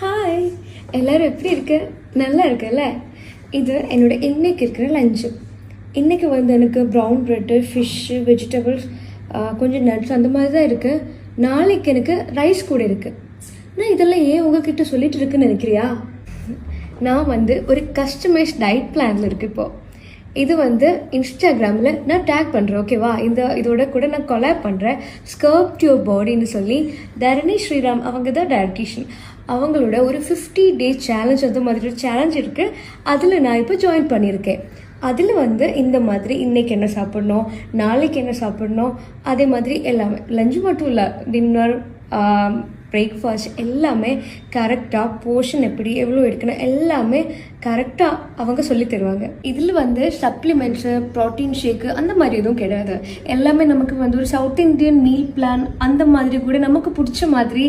Hi, எல்லோரும் எப்படி இருக்கு? நல்லா இருக்குல்ல? இது என்னோட இன்னைக்கு இருக்கிற லஞ்சு. இன்றைக்கி வந்து எனக்கு ப்ரௌன் ப்ரெட்டு, ஃபிஷ்ஷு, வெஜிடபிள்ஸ், கொஞ்சம் நட்ஸ் அந்த மாதிரி தான் இருக்குது. நாளைக்கு எனக்கு ரைஸ் கூட இருக்குது. நான் இதெல்லாம் ஏன் உங்ககிட்ட சொல்லிட்டு இருக்குன்னு நினைக்கிறியா? நான் வந்து ஒரு கஸ்டமைஸ் டயட் பிளானில் இருக்குது இப்போது. இது வந்து இன்ஸ்டாகிராமில் நான் டேக் பண்ணுறேன், ஓகேவா? இதோட கூட நான் கொலாப் பண்ணுறேன். ஸ்கர்ப்ட் யுவர் பாடின்னு சொல்லி தரணி ஸ்ரீராம் அவங்க தான் டயட்டிஷியன். அவங்களோட ஒரு 50 டே சேலஞ்ச் அந்த மாதிரி ஒரு சேலஞ்ச் இருக்குது. அதில் நான் இப்போ ஜாயின் பண்ணியிருக்கேன். அதில் வந்து இந்த மாதிரி இன்றைக்கி என்ன சாப்பிட்ணும், நாளைக்கு என்ன சாப்பிட்ணும், அதே மாதிரி எல்லாமே லஞ்சு மட்டும் இல்லை, டின்னர், பிரேக்ஃபாஸ்ட் எல்லாமே கரெக்டாக போர்ஷன் எப்படி எவ்வளோ எடுக்கணும் எல்லாமே கரெக்டாக அவங்க சொல்லி தருவாங்க. இதில் வந்து சப்ளிமெண்ட்ஸு, ப்ரோட்டீன் ஷேக்கு அந்த மாதிரி எதுவும் கிடையாது. எல்லாமே நமக்கு வந்து ஒரு சவுத் இந்தியன் மீல் பிளான் அந்த மாதிரி கூட நமக்கு பிடிச்ச மாதிரி